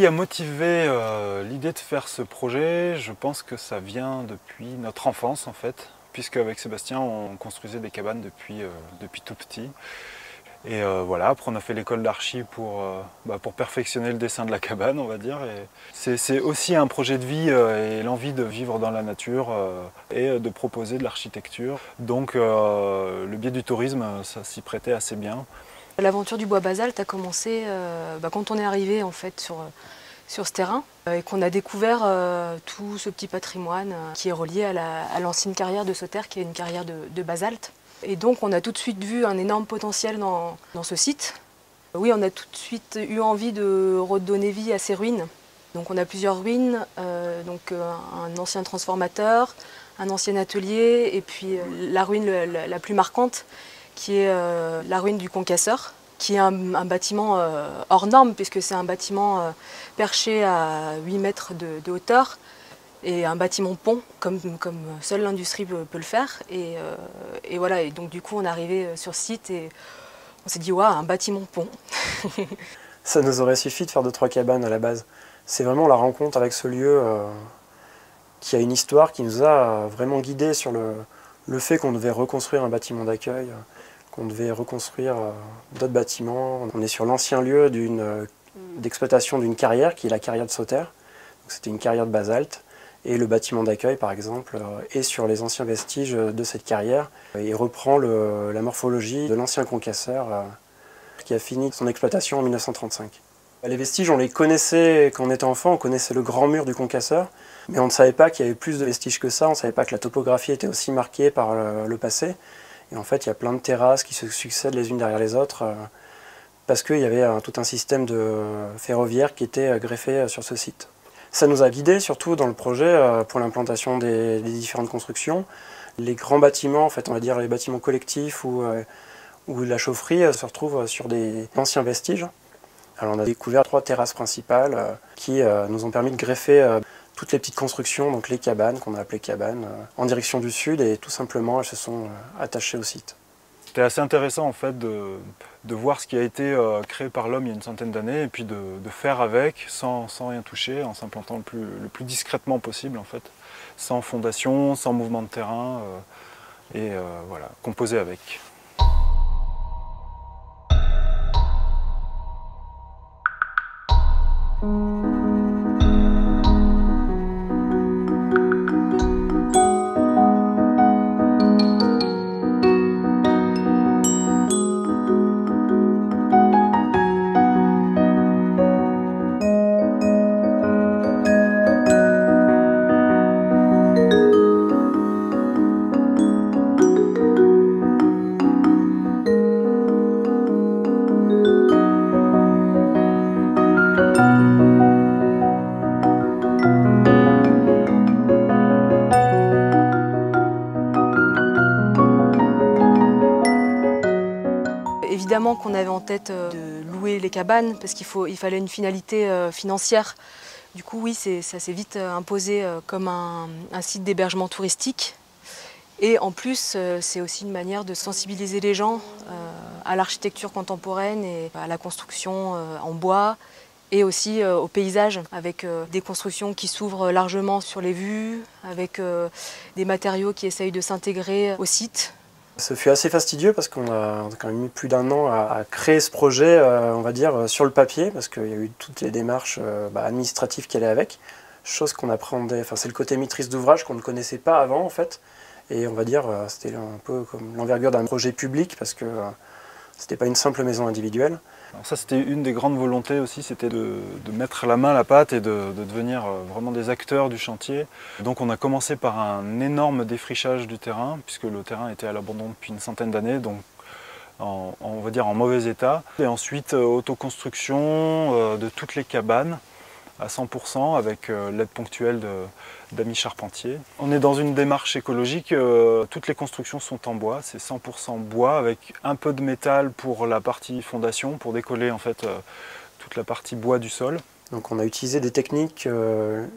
qui a motivé l'idée de faire ce projet? Je pense que ça vient depuis notre enfance en fait, puisque avec Sébastien on construisait des cabanes depuis tout petit. Et voilà, après on a fait l'école d'archi pour perfectionner le dessin de la cabane, on va dire. C'est aussi un projet de vie et l'envie de vivre dans la nature et de proposer de l'architecture. Donc le biais du tourisme, ça s'y prêtait assez bien. L'aventure du bois basalte a commencé quand on est arrivé en fait sur ce terrain et qu'on a découvert tout ce petit patrimoine qui est relié à l'ancienne carrière de Sauter, qui est une carrière de basalte. Et donc on a tout de suite vu un énorme potentiel dans ce site. Oui, on a tout de suite eu envie de redonner vie à ces ruines. Donc on a plusieurs ruines, un ancien transformateur, un ancien atelier et puis la ruine la plus marquante qui est la ruine du Concasseur, qui est un bâtiment hors norme puisque c'est un bâtiment perché à 8 mètres de hauteur. Et un bâtiment pont, comme seule l'industrie peut le faire. Et voilà, et donc du coup on est arrivé sur site et on s'est dit, waouh, un bâtiment pont. Ça nous aurait suffi de faire 2-3 cabanes à la base. C'est vraiment la rencontre avec ce lieu qui a une histoire, qui nous a vraiment guidés sur le fait qu'on devait reconstruire un bâtiment d'accueil, qu'on devait reconstruire d'autres bâtiments. On est sur l'ancien lieu d'exploitation d'une carrière, qui est la carrière de Sauter. C'était une carrière de basalte. Et le bâtiment d'accueil, par exemple, est sur les anciens vestiges de cette carrière et reprend la morphologie de l'ancien concasseur qui a fini son exploitation en 1935. Les vestiges, on les connaissait quand on était enfant, on connaissait le grand mur du concasseur, mais on ne savait pas qu'il y avait plus de vestiges que ça, on ne savait pas que la topographie était aussi marquée par le passé. Et en fait, il y a plein de terrasses qui se succèdent les unes derrière les autres parce qu'il y avait tout un système de ferroviaire qui était greffé sur ce site. Ça nous a guidés surtout dans le projet pour l'implantation des différentes constructions. Les grands bâtiments, en fait, on va dire les bâtiments collectifs ou la chaufferie se retrouvent sur des anciens vestiges. Alors on a découvert 3 terrasses principales qui nous ont permis de greffer toutes les petites constructions, donc les cabanes, qu'on a appelées cabanes, en direction du sud et tout simplement elles se sont attachées au site. C'était assez intéressant en fait de voir ce qui a été créé par l'homme il y a une centaine d'années et puis de faire avec sans rien toucher, en s'implantant le plus discrètement possible en fait, sans fondation, sans mouvement de terrain et voilà, composer avec. Évidemment qu'on avait en tête de louer les cabanes parce qu'il fallait une finalité financière. Du coup, oui, ça s'est vite imposé comme un site d'hébergement touristique. Et en plus, c'est aussi une manière de sensibiliser les gens à l'architecture contemporaine et à la construction en bois et aussi au paysage avec des constructions qui s'ouvrent largement sur les vues, avec des matériaux qui essayent de s'intégrer au site. Ce fut assez fastidieux parce qu'on a quand même mis plus d'1 an à créer ce projet, on va dire, sur le papier, parce qu'il y a eu toutes les démarches administratives qui allaient avec, chose qu'on appréhendait, enfin c'est le côté maîtrise d'ouvrage qu'on ne connaissait pas avant en fait, et on va dire c'était un peu comme l'envergure d'un projet public parce que c'était pas une simple maison individuelle. Alors ça c'était une des grandes volontés aussi, c'était de mettre la main à la pâte et de devenir vraiment des acteurs du chantier. Donc on a commencé par un énorme défrichage du terrain, puisque le terrain était à l'abandon depuis une centaine d'années, donc on va dire en mauvais état. Et ensuite autoconstruction de toutes les cabanes à 100% avec l'aide ponctuelle d'amis charpentiers. On est dans une démarche écologique, toutes les constructions sont en bois, c'est 100% bois avec un peu de métal pour la partie fondation, pour décoller en fait toute la partie bois du sol. Donc on a utilisé des techniques,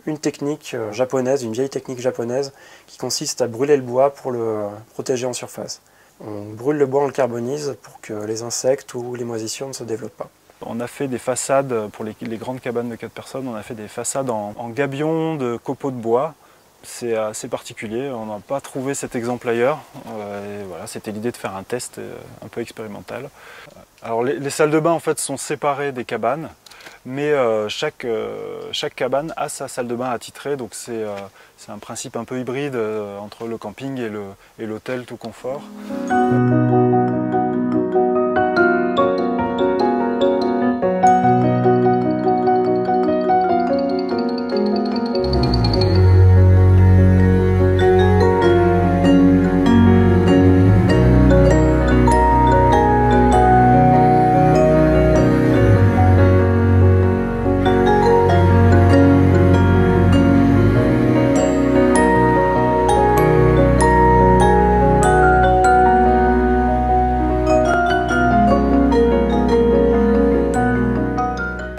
une technique japonaise, une vieille technique japonaise qui consiste à brûler le bois pour le protéger en surface. On brûle le bois, on le carbonise pour que les insectes ou les moisissures ne se développent pas. On a fait des façades, pour les grandes cabanes de 4 personnes, on a fait des façades en gabion de copeaux de bois. C'est assez particulier, on n'a pas trouvé cet exemple ailleurs. Et voilà, c'était l'idée de faire un test un peu expérimental. Alors les salles de bain en fait sont séparées des cabanes, mais chaque cabane a sa salle de bain attitrée, donc c'est un principe un peu hybride entre le camping et l'hôtel tout confort.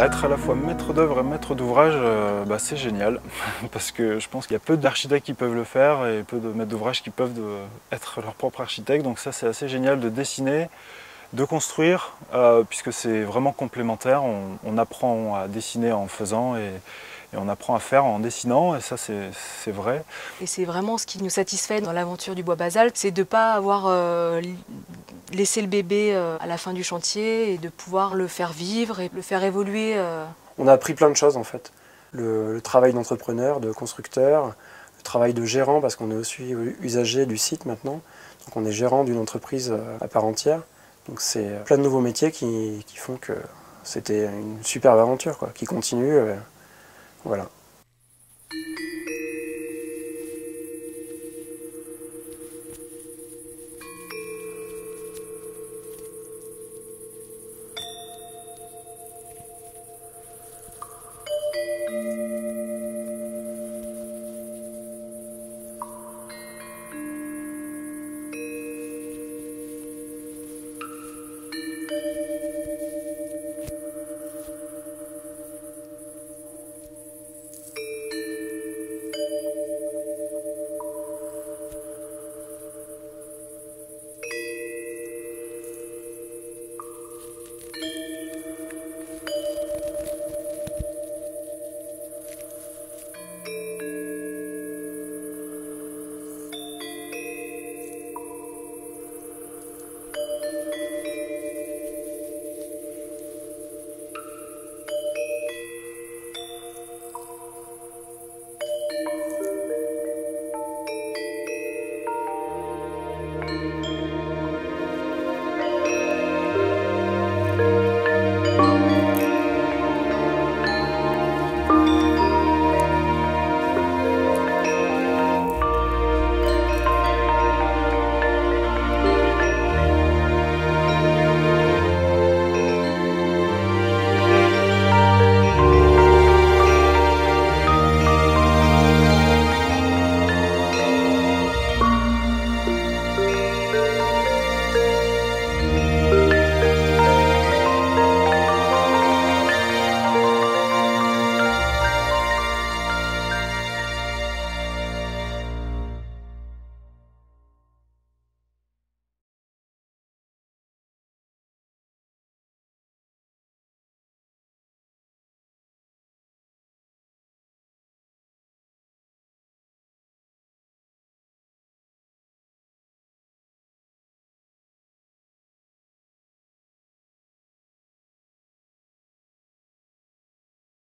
Être à la fois maître d'œuvre et maître d'ouvrage, c'est génial, parce que je pense qu'il y a peu d'architectes qui peuvent le faire et peu de maîtres d'ouvrage qui peuvent être leur propre architecte, donc ça c'est assez génial de dessiner, de construire, puisque c'est vraiment complémentaire, on apprend à dessiner en faisant et on apprend à faire en dessinant, et ça c'est vrai. Et c'est vraiment ce qui nous satisfait dans l'aventure du bois basalte, c'est de ne pas avoir laissé le bébé à la fin du chantier et de pouvoir le faire vivre et le faire évoluer. On a appris plein de choses en fait. Le travail d'entrepreneur, de constructeur, le travail de gérant, parce qu'on est aussi usager du site maintenant. Donc on est gérant d'une entreprise à part entière. Donc c'est plein de nouveaux métiers qui font que c'était une superbe aventure, quoi, qui continue. Voilà.